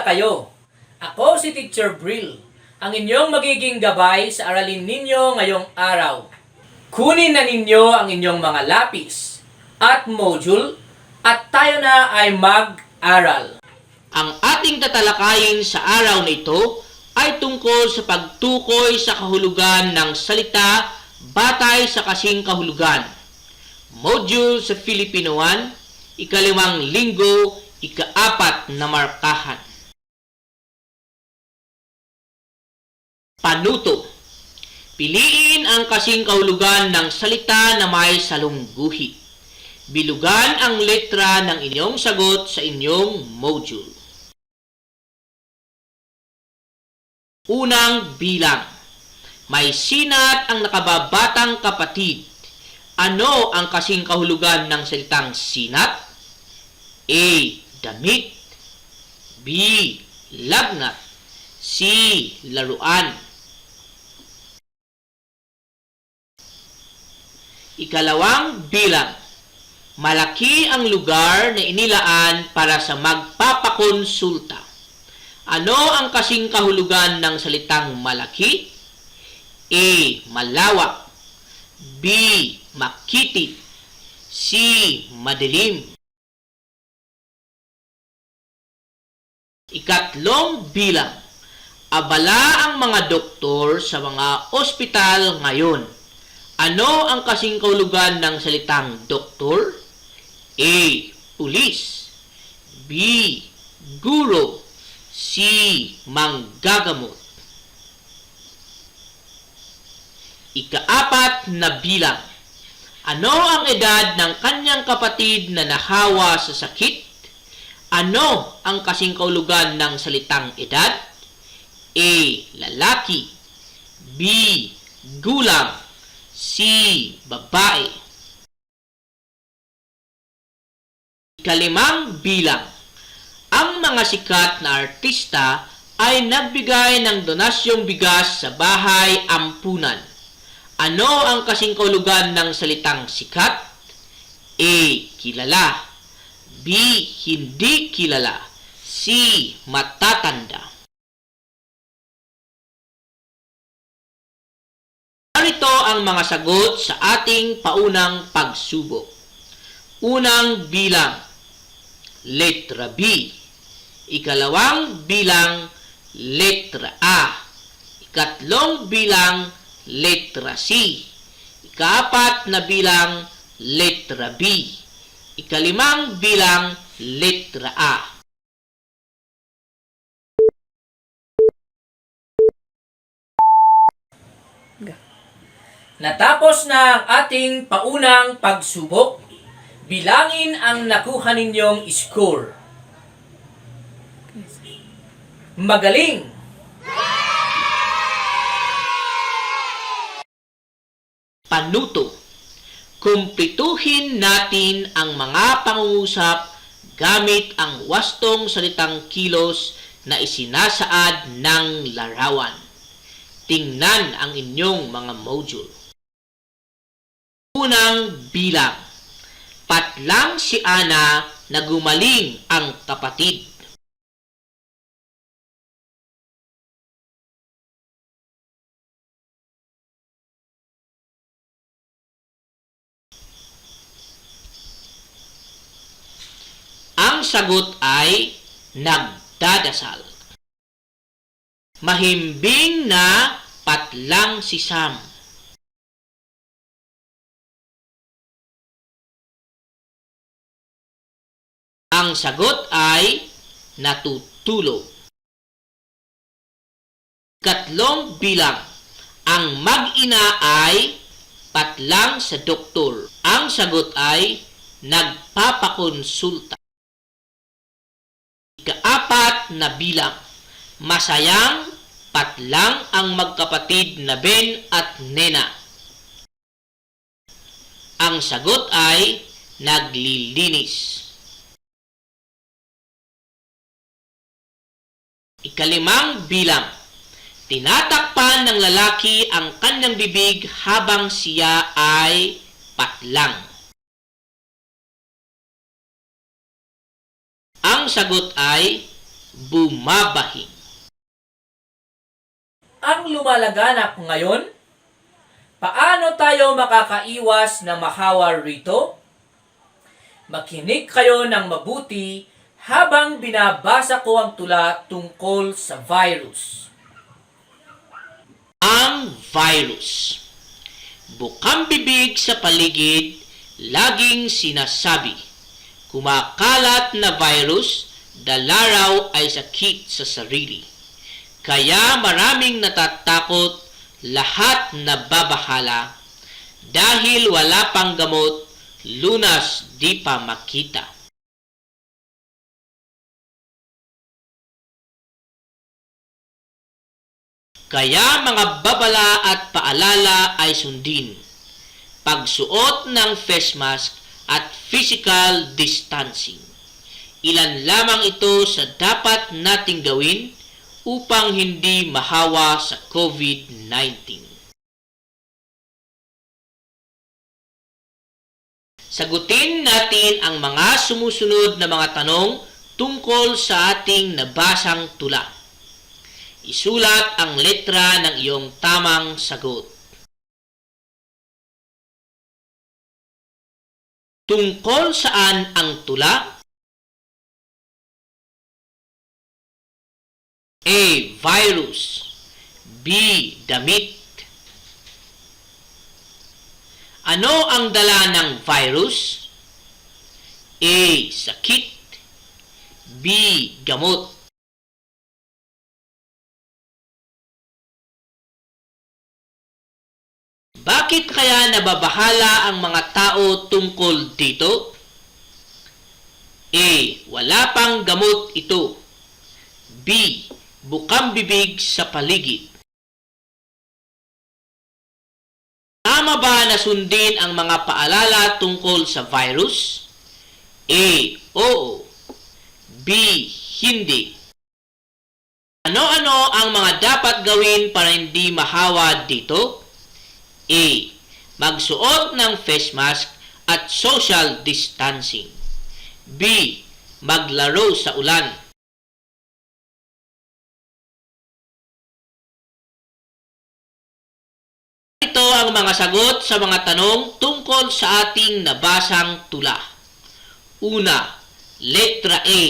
kayo. Ako si Teacher Brill, ang inyong magiging gabay sa aralin ninyo ngayong araw. Kunin na ninyo ang inyong mga lapis at module at tayo na ay mag-aral. Ang ating tatalakayin sa araw na ito ay tungkol sa pagtukoy sa kahulugan ng salita batay sa kasing kahulugan. Module sa Filipino 1, ika-5 linggo, ika-4 na markahan. Panuto. Piliin ang kasing kahulugan ng salita na may salungguhi. Bilugan ang letra ng inyong sagot sa inyong module. Unang bilang. May sinat ang nakababatang kapatid. Ano ang kasing kahulugan ng salitang sinat? A. Damit. B. Lagnat. C. Laruan. Ikalawang bilang. Malaki ang lugar na inilaan para sa magpapakonsulta. Ano ang kasing kahulugan ng salitang malaki? A. Malawak. B. Makitid. C. Madilim. Ikatlong bilang. Abala ang mga doktor sa mga ospital ngayon. Ano ang kasing kahulugan ng salitang doktor? A. Pulis. B. Guro. C. Manggagamot. Ika-4 na bilang. Ano ang edad ng kanyang kapatid na nahawa sa sakit? Ano ang kasing kahulugan ng salitang edad? A. Lalaki. B. Gulang. C. Babae. Ika-5 bilang. Ang mga sikat na artista ay nagbigay ng donasyong bigas sa bahay ampunan. Ano ang kasing kahulugan ng salitang sikat? A. Kilala. B. Hindi kilala. C. Matatanda. Narito ang mga sagot sa ating paunang pagsubok. Unang bilang, letra B. Ikalawang bilang, letra A. Ikatlong bilang, letra C. Ika-4 na bilang, letra B. Ika-5 bilang, letra A. Natapos na ang ating paunang pagsubok. Bilangin ang nakuha ninyong score. Magaling! Panuto. Kumplituhin natin ang mga pangungusap gamit ang wastong salitang kilos na isinasaad ng larawan. Tingnan ang inyong mga module. Unang bilang. Patlang si Ana na gumaling ang kapatid. Ang sagot ay nagdadasal. Mahimbing na patlang si Sam. Ang sagot ay natutulog. Ikatlong bilang. Ang mag-ina ay patlang sa doktor. Ang sagot ay nagpapakonsulta. Ika-4 na bilang. Masayang patlang ang magkapatid na Ben at Nena. Ang sagot ay naglilinis. Ika-5 bilang. Tinatakpan ng lalaki ang kanyang bibig habang siya ay patlang. Ang sagot ay bumabahing. Ang lumalaganap ngayon, paano tayo makakaiwas na mahawa rito? Makinig kayo ng mabuti habang binabasa ko ang tula tungkol sa virus. Ang virus. Bukang bibig sa paligid, laging sinasabi, kumakalat na virus, dalaraw ay sakit sa sarili. Kaya maraming natatakot, lahat nababahala, dahil wala pang gamot, lunas di pa makita. Kaya mga babala at paalala ay sundin. Pagsuot ng face mask at physical distancing. Ilan lamang ito sa dapat nating gawin upang hindi mahawa sa COVID-19. Sagutin natin ang mga sumusunod na mga tanong tungkol sa ating nabasang tula. Isulat ang letra ng iyong tamang sagot. Tungkol saan ang tula? A. Virus. B. Damit. Ano ang dala ng virus? A. Sakit. B. Gamot. Bakit kaya nababahala ang mga tao tungkol dito? A. Wala pang gamot ito. B. Bukang bibig sa paligid. Tama ba na sundin ang mga paalala tungkol sa virus? A. Oo. B. Hindi. Ano-ano ang mga dapat gawin para hindi mahawa dito? A. Magsuot ng face mask at social distancing. B. Maglaro sa ulan. Ito ang mga sagot sa mga tanong tungkol sa ating nabasang tula. Una, letra A.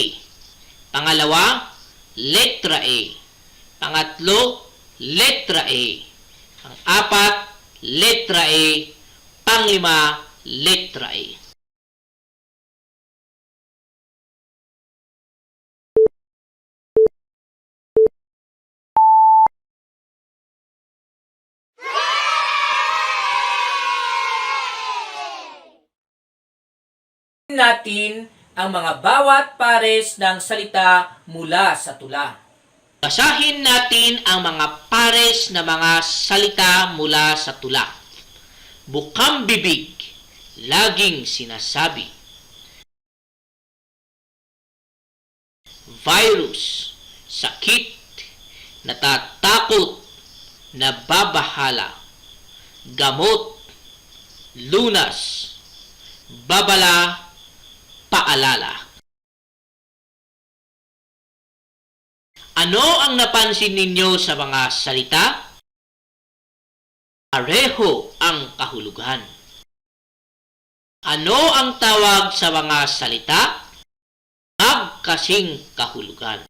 Pangalawa, letra A. Pangatlo, letra A. Pang-apat, letra A. Panglima, letra A. Natin ang mga bawat pares ng salita mula sa tula. Basahin natin ang mga pares na mga salita mula sa tula. Bukang bibig, laging sinasabi. Virus, sakit, natatakot, nababahala. Gamot, lunas, babala, paalala. Ano ang napansin ninyo sa mga salita? Pareho ang kahulugan. Ano ang tawag sa mga salita? Magkasing kahulugan.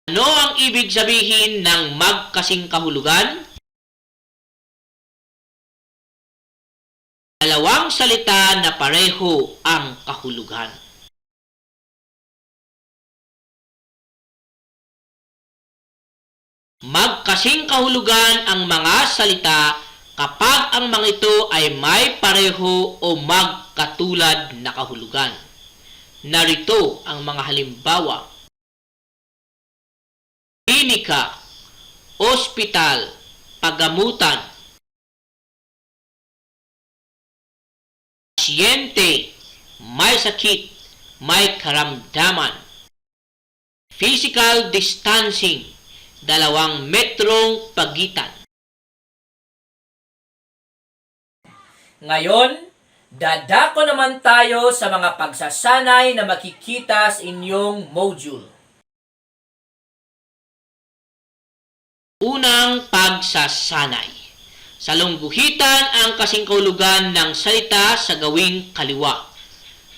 Ano ang ibig sabihin ng magkasing kahulugan? Dalawang salita na pareho ang kahulugan. Magkasing kahulugan ang mga salita kapag ang mga ito ay may pareho o magkatulad na kahulugan. Narito ang mga halimbawa. Klinika, ospital, paggamutan. Pasyente, may sakit, may karamdaman. Physical distancing, 2 metrong pagitan. Ngayon, Dadako naman tayo sa mga pagsasanay na makikita sa inyong module. Unang pagsasanay. Salungguhitan ang kasingkaulugan ng salita sa gawing kaliwa.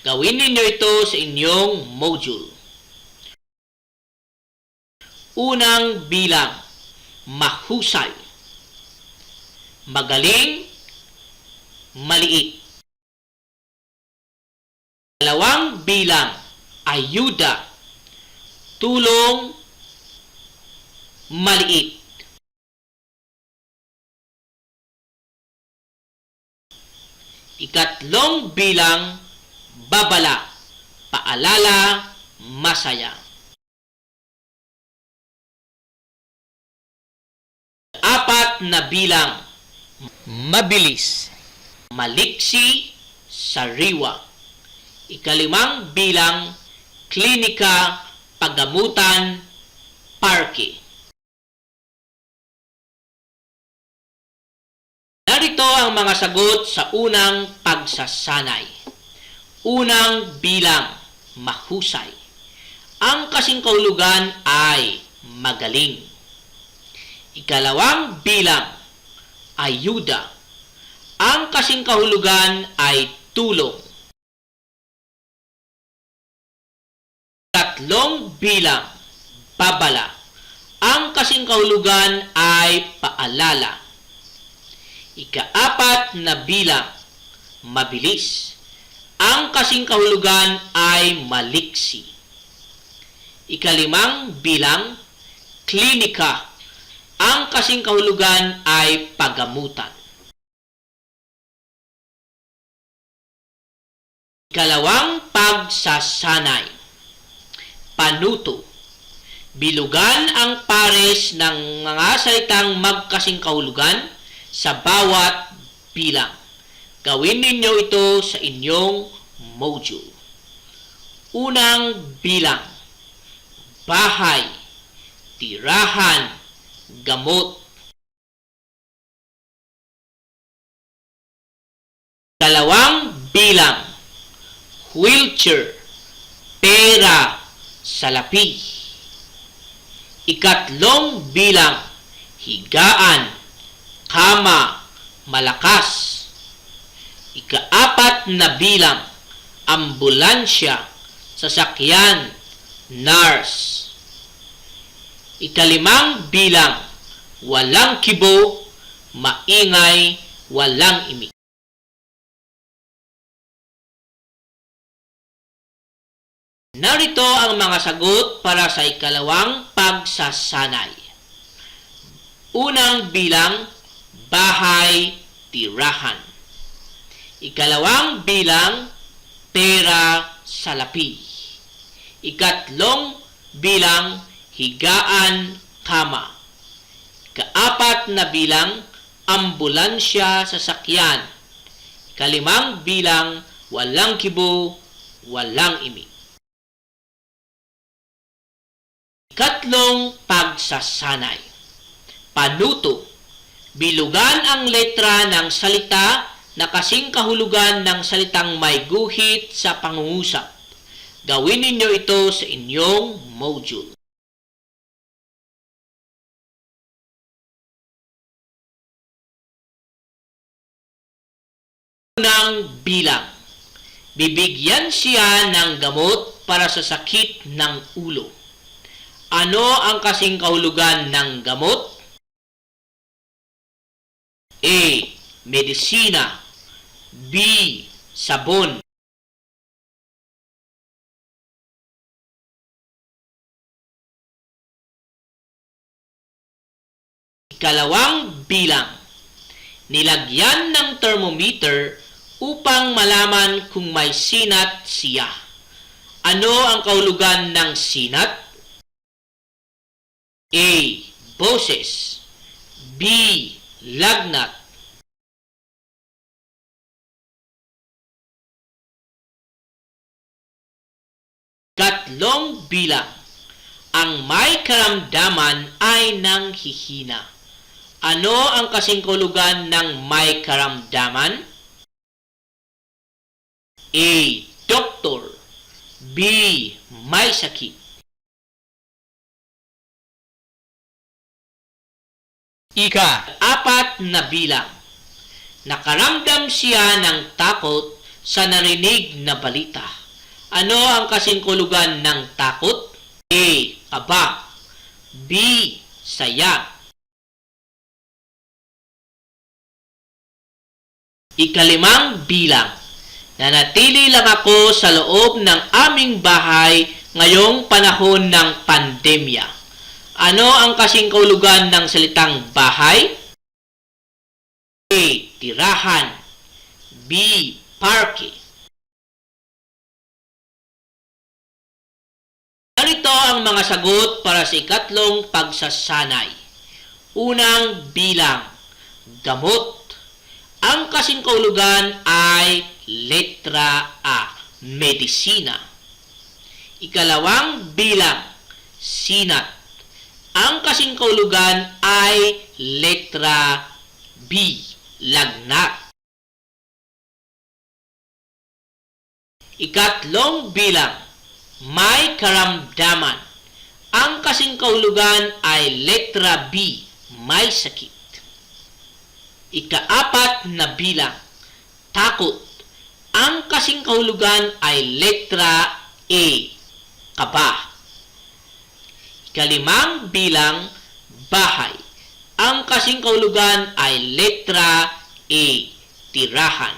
Gawin ninyo ito sa inyong module. Unang bilang, mahusay. Magaling, maliit. Dalawang bilang, ayuda. Tulong, maliit. Ikatlong bilang, babala, paalala, masaya. Apat na bilang, mabilis, maliksi, sariwa. Ikalimang bilang, klinika, paggamutan, parke. Narito ang mga sagot sa unang pagsasanay. Unang bilang, mahusay. Ang kasingkaulugan ay magaling. Ikalawang bilang, ayuda. Ang kasingkahulugan ay tulong. Tatlong bilang, babala. Ang kasingkahulugan ay paalala. Ikaapat na bilang, mabilis. Ang kasingkahulugan ay maliksi. Ikalimang bilang, klinika. Ang kasingkahulugan ay paggamutan. Ikalawang pagsasanay. Panuto. Bilugan ang pares ng mga salitang magkasingkahulugan sa bawat bilang. Gawin ninyo ito sa inyong module. Unang bilang, bahay, tirahan, gamot. Dalawang bilang, wheelchair, pera, salapi. Ikatlong bilang, higaan, kama, malakas. Ikaapat na bilang, ambulansya, sasakyan, nurse. Ikalimang bilang, walang kibo, maingay, walang imik. Narito ang mga sagot para sa ikalawang pagsasanay. Unang bilang, bahay, tirahan. Ikalawang bilang, pera, salapi. Ikatlong bilang, higaan, kama. Ikaapat na bilang, ambulansya, sasakyan. Ikalimang bilang, walang kibo, walang imik. Ikatlong pagsasanay. Panuto. Bilugan ang letra ng salita na kasing kahulugan ng salitang may guhit sa pangungusap. Gawin ninyo ito sa inyong module. Unang bilang. Bibigyan siya ng gamot para sa sakit ng ulo. Ano ang kasing kahulugan ng gamot? A. Medisina. B. Sabon. Ikalawang bilang. Nilagyan ng thermometer upang malaman kung may sinat siya. Ano ang kahulugan ng sinat? A. Boses. B. Lagnat. Katlong bilang. Ang may karamdaman ay nanghihina. Ano ang kasing kahulugan ng may karamdaman? A. Doktor. B. May sakit. Ika-apat na bilang. Nakaramdam siya ng takot sa narinig na balita. Ano ang kasingkulugan ng takot? A. Kaba. B. Saya. Ika-5 bilang. Nanatili lang ako sa loob ng aming bahay ngayong panahon ng pandemya. Ano ang kasingkulugan ng salitang bahay? A. Tirahan. B. Parke. Narito ang mga sagot para sa ikatlong pagsasanay. Unang bilang. Gamot. Ang kasingkahulugan ay letra A. Medisina. Ikalawang bilang. Sinat. Ang kasingkahulugan ay letra B. Lagnat. Ikatlong bilang. May karamdaman. Ang kasingkahulugan ay letra B. May sakit. Ika-4 na bilang. Takot. Ang kasingkahulugan ay letra A. Kaba. Ika-5 bilang. Bahay. Ang kasingkahulugan ay letra A. Tirahan.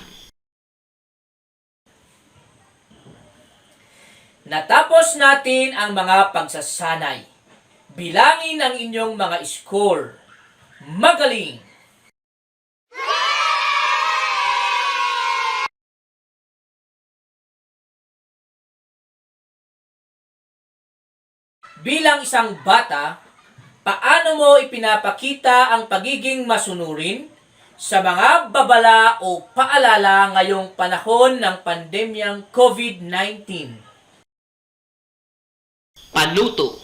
Natapos natin ang mga pagsasanay. Bilangin ang inyong mga score. Magaling! Bilang isang bata, paano mo ipinapakita ang pagiging masunurin sa mga babala o paalala ngayong panahon ng pandemyang COVID-19? Panuto.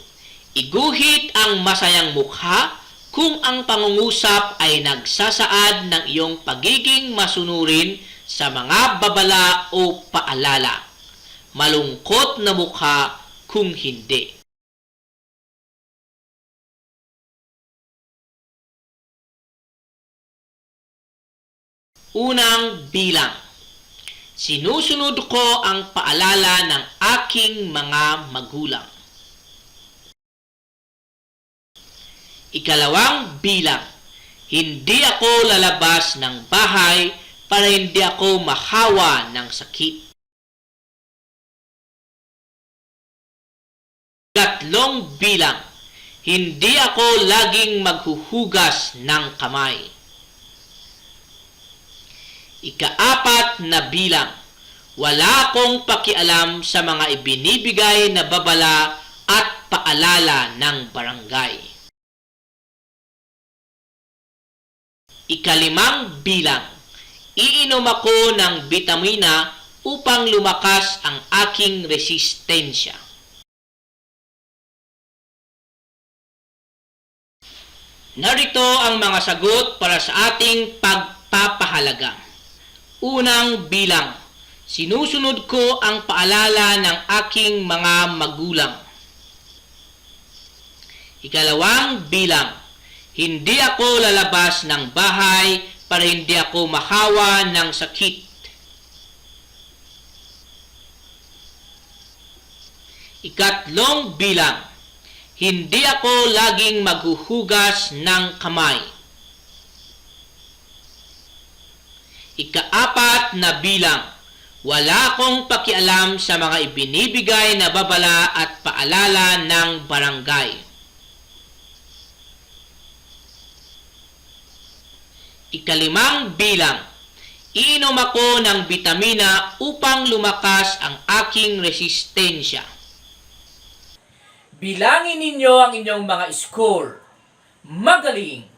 Iguhit ang masayang mukha kung ang pangungusap ay nagsasaad ng iyong pagiging masunurin sa mga babala o paalala. Malungkot na mukha kung hindi. Unang bilang. Sinusunod ko ang paalala ng aking mga magulang. Ikalawang bilang. Hindi ako lalabas ng bahay para hindi ako mahawa ng sakit. Tatlong bilang. Hindi ako laging maghuhugas ng kamay. Ika-4 na bilang. Wala akong pakialam sa mga ibinibigay na babala at paalala ng barangay. Ika-5 bilang. Iinom ako ng bitamina upang lumakas ang aking resistensya. Narito ang mga sagot para sa ating pagpapahalaga. Unang bilang. Sinusunod ko ang paalala ng aking mga magulang. Ikalawang bilang. Hindi ako lalabas ng bahay para hindi ako mahawa ng sakit. Ikatlong bilang. Hindi ako laging maghuhugas ng kamay. Ika-4 na bilang. Wala akong pakialam sa mga ibinibigay na babala at paalala ng barangay. Ika-5 bilang. Iinom ako ng bitamina upang lumakas ang aking resistensya. Bilangin ninyo ang inyong mga score. Magaling!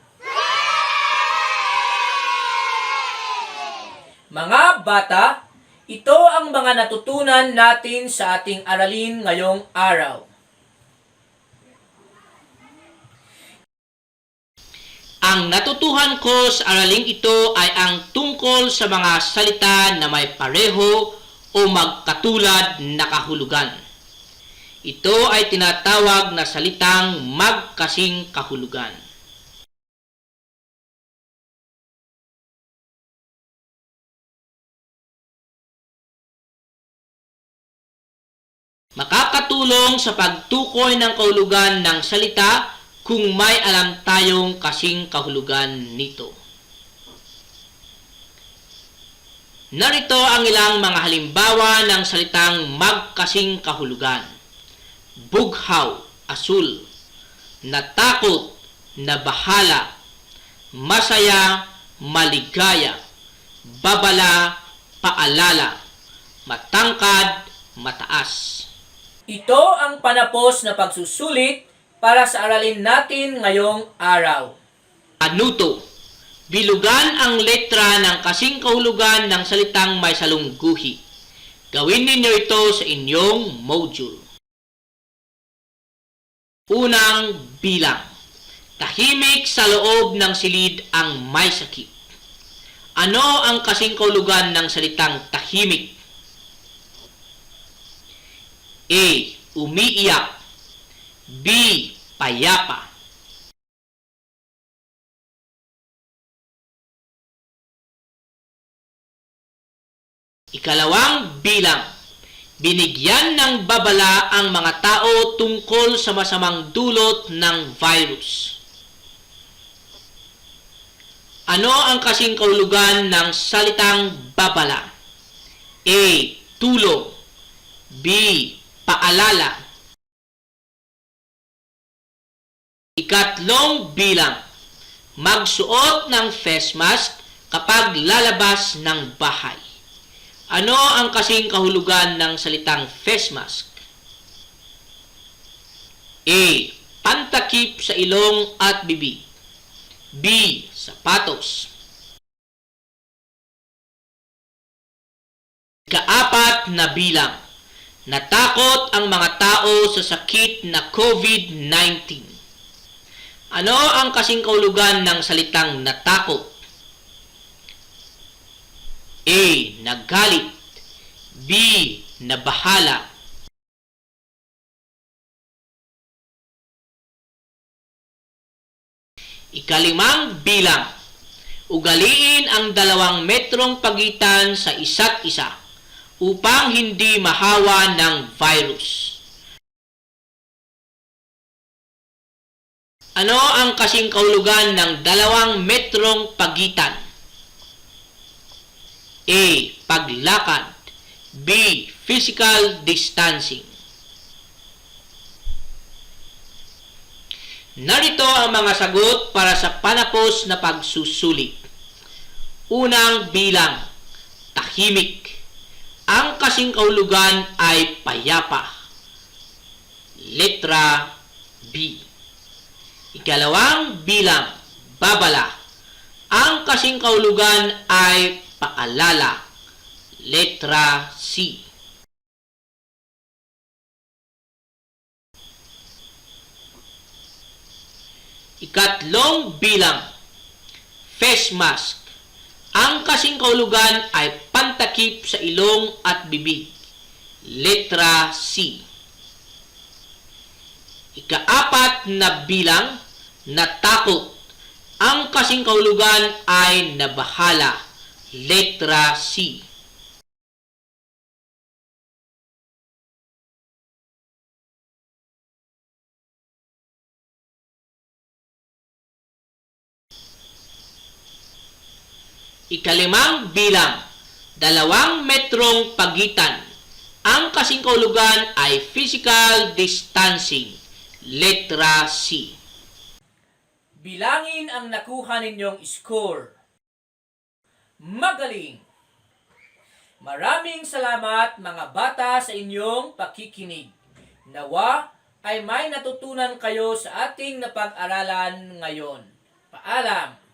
Mga bata, ito ang mga natutunan natin sa ating aralin ngayong araw. Ang natutuhan ko sa araling ito ay ang tungkol sa mga salita na may pareho o o magkatulad na kahulugan. Ito ay tinatawag na salitang magkasing kahulugan. Makakatulong sa pagtukoy ng kahulugan ng salita kung may alam tayong kasing kahulugan nito. Narito ang ilang mga halimbawa ng salitang magkasing kahulugan. Bughaw, asul. Natakot, nabahala. Masaya, maligaya. Babala, paalala. Matangkad, mataas. Ito ang panapos na pagsusulit para sa aralin natin ngayong araw. Anuto. Bilugan ang letra ng kasing kahulugan ng salitang may salungguhi. Gawin ninyo ito sa inyong module. Unang bilang. Tahimik sa loob ng silid ang may sakit. Ano ang kasing kahulugan ng salitang tahimik? A. Umiiyak. B. Payapa. Ikalawang bilang. Binigyan ng babala ang mga tao tungkol sa masamang dulot ng virus. Ano ang kasing kahulugan ng salitang babala? A. Tulong. B. Paalala. Ikatlong bilang. Magsuot ng face mask kapag lalabas ng bahay. Ano ang kasing kahulugan ng salitang face mask? A. Pantakip sa ilong at bibig. B. Sapatos. Ikaapat na bilang. Natakot ang mga tao sa sakit na COVID-19. Ano ang kasing kahulugan ng salitang natakot? A. Nagalit. B. Nabahala. Ikalimang bilang. Ugaliin ang 2 metrong pagitan sa isa't isa upang hindi mahawa ng virus. Ano ang kasing kahulugan ng 2 metrong pagitan? A. Paglakad. B. Physical distancing. Narito ang mga sagot para sa panapos na pagsusulit. Unang bilang. Tahimik. Ang kasing kahulugan ay payapa. Letra B. Ikalawang bilang. Babala. Ang kasing kahulugan ay paalala. Letra C. Ikatlong bilang. Face mask. Ang kasing kahulugan ay pantakip sa ilong at bibig. Letra C. Ikaapat na bilang. Natakot. Ang kasing kahulugan ay nabahala. Letra C. Ikalimang bilang. 2 metrong pagitan. Ang kasing kahulugan ay physical distancing. Letra C. Bilangin ang nakuha ninyong score. Magaling! Maraming salamat mga bata sa inyong pakikinig. Nawa ay may natutunan kayo sa ating napag-aralan ngayon. Paalam!